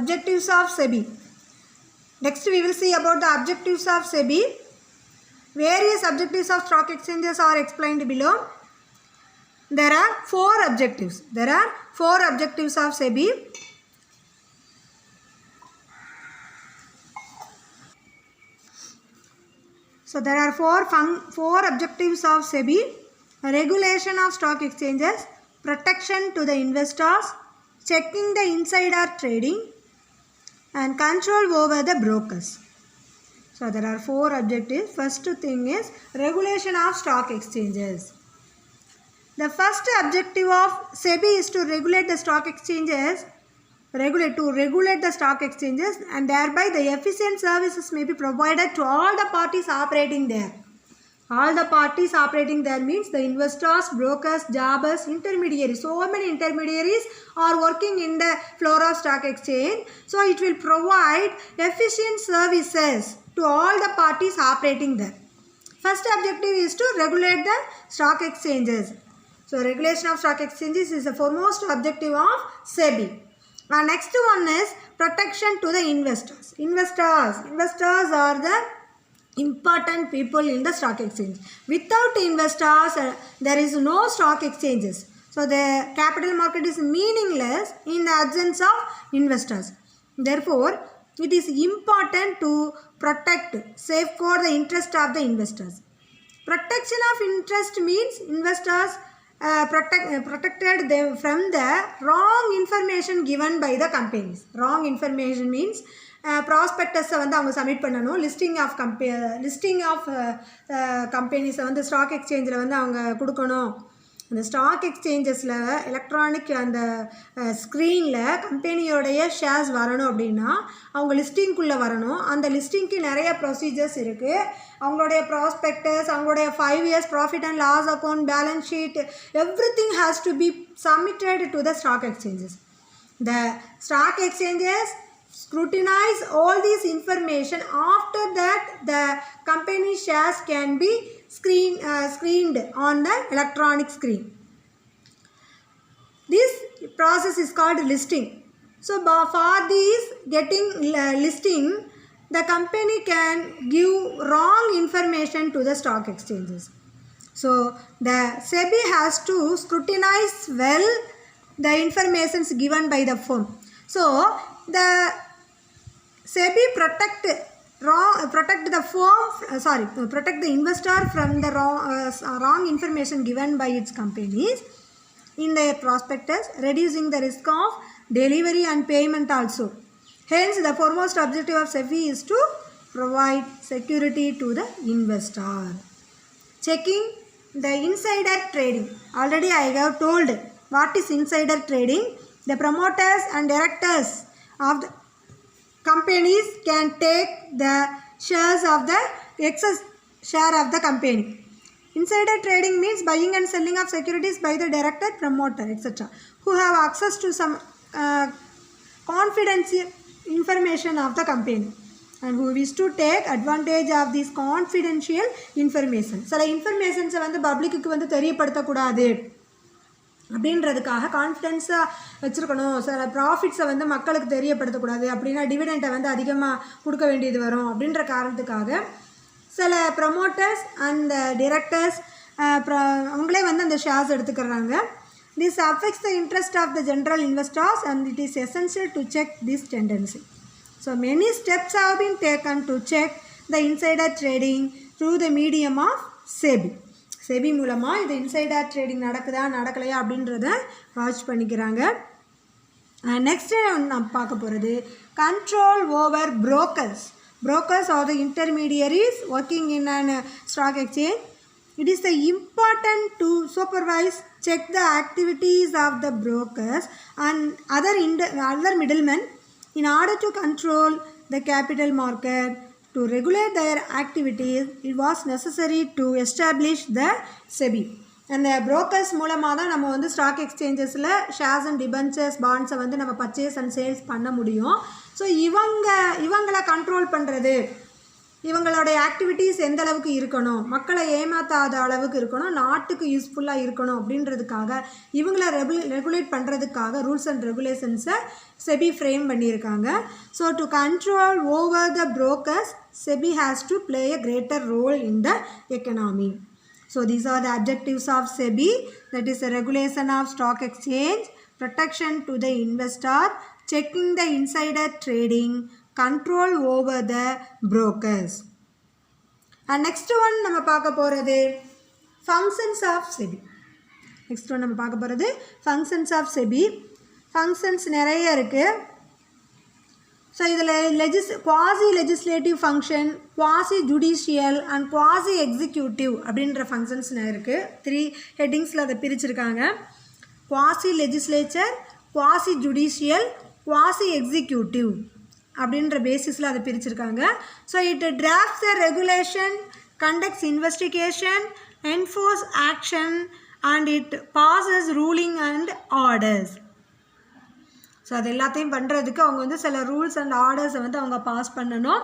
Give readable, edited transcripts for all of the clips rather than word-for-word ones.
Objectives of SEBI. Next we will see about the objectives of SEBI. Various objectives of stock exchanges are explained below. There are 4 objectives. There are 4 objectives of SEBI. So there are four objectives of SEBI: regulation of stock exchanges, protection to the investors, checking the insider trading, and control over the brokers. So there are 4 objectives. First thing is regulation of stock exchanges. The first objective of SEBI is to regulate the stock exchanges, regulate the stock exchanges, and thereby the efficient services may be provided to all the parties operating there. All the parties operating there means the investors, brokers, jobbers, intermediaries. So many intermediaries are working in the floor of stock exchange. So it will provide efficient services to all the parties operating there. First objective is to regulate the stock exchanges. So regulation of stock exchanges is the foremost objective of SEBI. Next one is protection to the investors. Investors are the important people in the stock exchange. Without investors, there is no stock exchanges. So the capital market is meaningless in the absence of investors. Therefore, it is important to safeguard the interest of the investors. Protection of interest means investors protected them from the wrong information given by the companies. Wrong information means prospectus வந்து அவங்க submit பண்ணணும். Listing of கம்பெனிஸை வந்து stock எக்ஸ்சேஞ்சில் வந்து அவங்க கொடுக்கணும். அந்த stock எக்ஸ்சேஞ்சஸில் electronic அந்த ஸ்க்ரீனில் கம்பெனியோடைய ஷேர்ஸ் வரணும் அப்படின்னா அவங்க லிஸ்டிங்குள்ளே வரணும். அந்த லிஸ்டிங்க்கு நிறைய ப்ரொசீஜர்ஸ் இருக்குது. அவங்களுடைய ப்ராஸ்பெக்டஸ், அவங்களுடைய 5 years profit and loss account, balance sheet, everything has to be submitted to the stock exchanges. The stock exchanges scrutinize all this information. After that, the company shares can be screened on the electronic screen. This process is called listing. So for this getting listing, the company can give wrong information to the stock exchanges. So the SEBI has to scrutinize well the informations given by the firm. So the SEBI protect the investor from the wrong information given by its companies in their prospectus, reducing the risk of delivery and payment also. Hence, the foremost objective of SEBI is to provide security to the investor. Checking the insider trading. Already I have told what is insider trading. The promoters and directors of the companies can take the shares of the excess share of the company. Insider trading means buying and selling of securities by the director, promoter, etc., who have access to some confidential information of the company and who wish to take advantage of this confidential information. சில இன்ஃபர்மேஷன்ஸை வந்து பப்ளிக்கு வந்து தெரியப்படுத்தக்கூடாது அப்படின்றதுக்காக கான்ஃபிடென்ஸாக வச்சுருக்கணும். சில ப்ராஃபிட்ஸை வந்து மக்களுக்கு தெரியப்படுத்தக்கூடாது, அப்படின்னா டிவிடெண்ட்டை வந்து அதிகமாக கொடுக்க வேண்டியது வரும் அப்படின்ற காரணத்துக்காக சில ப்ரமோட்டர்ஸ் அண்ட் டிரெக்டர்ஸ் அவங்களே வந்து அந்த ஷேர்ஸ் எடுத்துக்கிறாங்க. This affects the interest of the general investors and it is essential to check this tendency. So many steps have been taken to check the insider trading through the medium of SEBI. SEBI மூலமாக இது insider trading நடக்குதா நடக்கலையா அப்படின்றத watch பண்ணிக்கிறாங்க. Next நம்ம பார்க்க போகிறது control over brokers. Brokers are the intermediaries working in an stock exchange. It is the important to supervise, check the activities of the brokers and other middlemen in order to control the capital market. To regulate their activities, it was necessary to establish the SEBI. And the brokers மூலமாக தான் நம்ம வந்து stock எக்ஸ்சேஞ்சஸில் shares and debentures பாண்ட்ஸை வந்து நம்ம purchase and sales பண்ண முடியும். So இவங்களை control பண்ணுறது, இவங்களுடைய ஆக்டிவிட்டீஸ் எந்த அளவுக்கு இருக்கணும், மக்களை ஏமாத்தாத அளவுக்கு இருக்கணும், நாட்டுக்கு யூஸ்ஃபுல்லாக இருக்கணும் அப்படின்றதுக்காக இவங்கள ரெகுலேட் பண்ணுறதுக்காக ரூல்ஸ் அண்ட் ரெகுலேஷன்ஸை செபி ஃப்ரேம் பண்ணியிருக்காங்க. So to control over the brokers SEBI has to play a greater role in the economy. So these are the objectives of SEBI, that is the regulation of stock exchange, protection to the investor, checking the insider trading, control over the brokers. And next one நம்ம பார்க்க போகிறது functions of SEBI. next one நம்ம பார்க்க போகிறது functions of SEBI. functions நிறைய இருக்குது. So இதில் quasi legislative function, quasi judicial and quasi executive அப்படின்ற ஃபங்க்ஷன்ஸ் இருக்குது. 3 ஹெட்டிங்ஸில் அதை பிரிச்சுருக்காங்க. Quasi legislature, quasi judicial, quasi executive அப்படின்ற பேசிஸில் அதை பிரிச்சுருக்காங்க. So it drafts the regulation, conducts investigation, enforce action and it passes ruling and orders. So அது எல்லாத்தையும் பண்ணுறதுக்கு அவங்க வந்து சில ரூல்ஸ் அண்ட் ஆர்டர்ஸை வந்து அவங்க பாஸ் பண்ணணும்.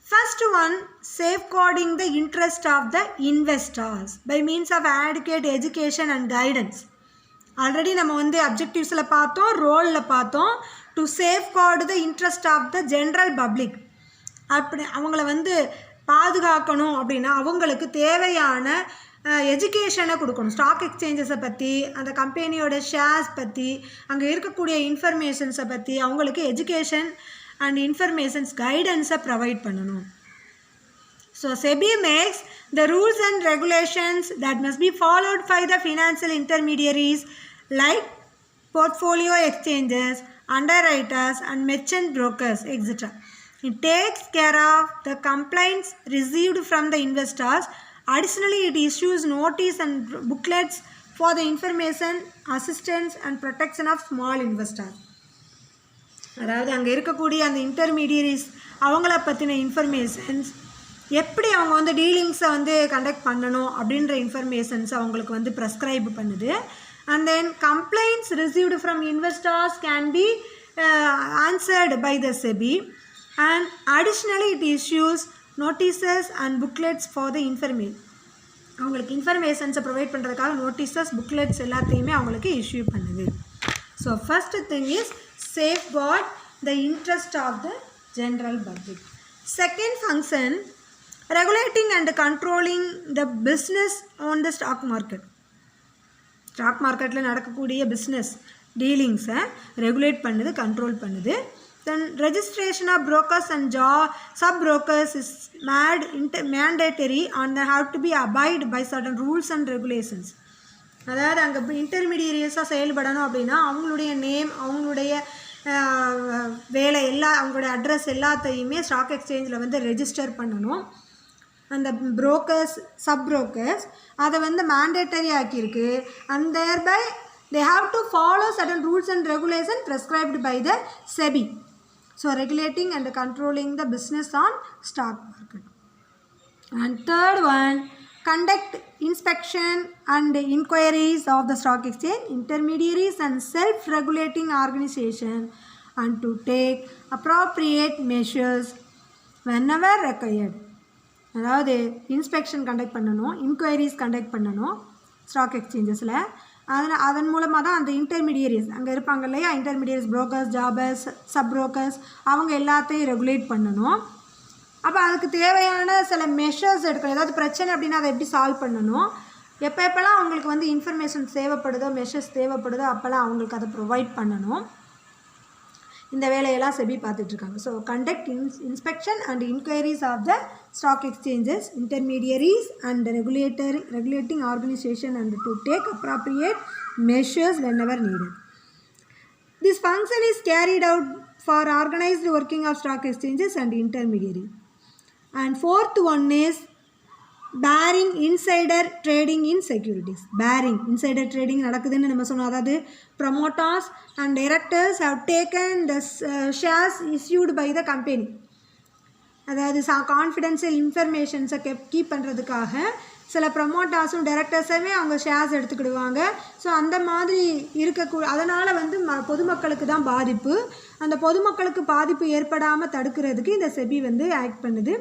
First one, safeguarding the interest of the investors by means of adequate education and guidance. Already நம்ம வந்து அப்ஜெக்டிவ்ஸில் பார்த்தோம், ரோலில் பார்த்தோம். To safeguard the interest of the general public, அப்படி அவங்கள வந்து பாதுகாக்கணும் அப்படின்னா அவங்களுக்கு தேவையான எஜுகேஷனை கொடுக்கணும். ஸ்டாக் எக்ஸ்சேஞ்சஸை பற்றி, அந்த கம்பெனியோட ஷேர்ஸ் பற்றி, அங்கே இருக்கக்கூடிய இன்ஃபர்மேஷன்ஸை பற்றி அவங்களுக்கு எஜுகேஷன் அண்ட் இன்ஃபர்மேஷன்ஸ் கைடன்ஸை ப்ரொவைட் பண்ணணும். So SEBI makes the rules and regulations that must be followed by the financial intermediaries like portfolio exchanges, underwriters and merchant brokers, etc. It takes care of the complaints received from the investors. Additionally, it issues notice and booklets for the information, assistance and protection of small investors. அதாவது அங்கே இருக்கக்கூடிய அந்த intermediaries அவங்கள பற்றின informations, எப்படி அவங்க வந்து டீலிங்ஸை வந்து கண்டக்ட் பண்ணணும் அப்படின்ற இன்ஃபர்மேஷன்ஸ் அவங்களுக்கு வந்து ப்ரெஸ்கிரைப் பண்ணுது. And then complaints received from investors can be answered by the SEBI, and additionally it issues notices and booklets for the information. அவங்களுக்கு இன்ஃபர்மேஷன்ஸை ப்ரொவைட் பண்ணுறதுக்காக நோட்டீசஸ், புக்லெட்ஸ் எல்லாத்தையுமே அவங்களுக்கு இஷ்யூ பண்ணுது. So first thing is safeguard the interest of the general public. Second function, regulating and controlling the business on the stock market. Stock மார்க்கெட்டில் நடக்கக்கூடிய business டீலிங்ஸை regulate பண்ணுது, control பண்ணுது. Then registration of brokers and sub brokers is mandatory and they have to be abide by certain rules and regulations. அதாவது அங்கே இன்டர்மீடியரிஸாக செயல்படணும் அப்படின்னா அவங்களுடைய நேம், அவங்களுடைய வேலை அவங்களுடைய அட்ரஸ் எல்லாத்தையுமே ஸ்டாக் எக்ஸ்சேஞ்சில் வந்து ரெஜிஸ்டர் பண்ணணும். அந்த புரோக்கர்ஸ், சப் புரோக்கர்ஸ் அதை வந்து மேண்டேட்டரி ஆக்கியிருக்கு. And thereby they have to follow certain rules and regulation prescribed by the SEBI. So regulating and controlling the business on stock market. And third one, conduct inspection and inquiries of the stock exchange, intermediaries and self-regulating organization, and to take appropriate measures whenever required. அதாவது inspection conduct பண்ணணும், enquiries conduct பண்ணணும் stock எக்ஸ்சேஞ்சஸில். அதன் மூலமாக தான் அந்த intermediaries அங்கே இருப்பாங்க இல்லையா, intermediaries, brokers, jobbers, sub brokers, அவங்க எல்லாத்தையும் ரெகுலேட் பண்ணணும். அப்போ அதுக்கு தேவையான சில மெஷர்ஸ் எடுக்கணும். ஏதாவது பிரச்சனை அப்படின்னா அதை எப்படி சால்வ் பண்ணணும், எப்போல்லாம் அவங்களுக்கு வந்து இன்ஃபர்மேஷன் தேவைப்படுதோ, மெஷர்ஸ் தேவைப்படுதோ அப்போல்லாம் அவங்களுக்கு அதை ப்ரொவைட் பண்ணணும். இந்த வேலையெல்லாம் செபி பார்த்துட்ருக்காங்க. So conduct inspection and inquiries of the stock exchanges, intermediaries and regulating organisation and to take appropriate measures whenever needed. This function is carried out for organized working of stock exchanges and intermediary. And fourth one is barring insider trading in securities. Barring insider trading நடக்குதுன்னு நம்ம சொன்னோம். அதாவது promoters and directors have taken the shares issued by the company. அதாவது confidential இன்ஃபர்மேஷன்ஸை keep பண்ணுறதுக்காக சில ப்ரமோட்டர்ஸும் டைரக்டர்ஸுமே அவங்க shares எடுத்துக்கிடுவாங்க. So அந்த மாதிரி அதனால் வந்து பொதுமக்களுக்கு தான் பாதிப்பு. அந்த பொதுமக்களுக்கு பாதிப்பு ஏற்படாமல் தடுக்கிறதுக்கு இந்த செபி வந்து ஆக்ட் பண்ணுது.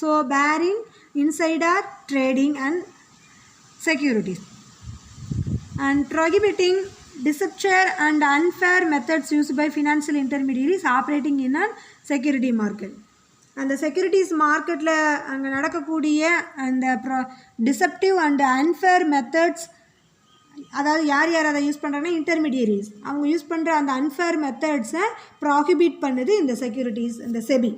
So barring insider trading and securities, and prohibiting deception and unfair methods used by financial intermediaries operating in a security market. அந்த செக்யூரிட்டிஸ் மார்க்கெட்டில் அங்கே நடக்கக்கூடிய அந்த டிசப்டிவ் அண்ட் அன்ஃபேர் மெத்தட்ஸ், அதாவது யார் யார் அதை யூஸ் பண்ணுறாங்கன்னா இன்டர்மீடியரிஸ், அவங்க யூஸ் பண்ணுற அந்த அன்ஃபேர் மெத்தட்ஸை ப்ராஹிபிட் பண்ணுது இந்த செக்யூரிட்டிஸ், இந்த செபி.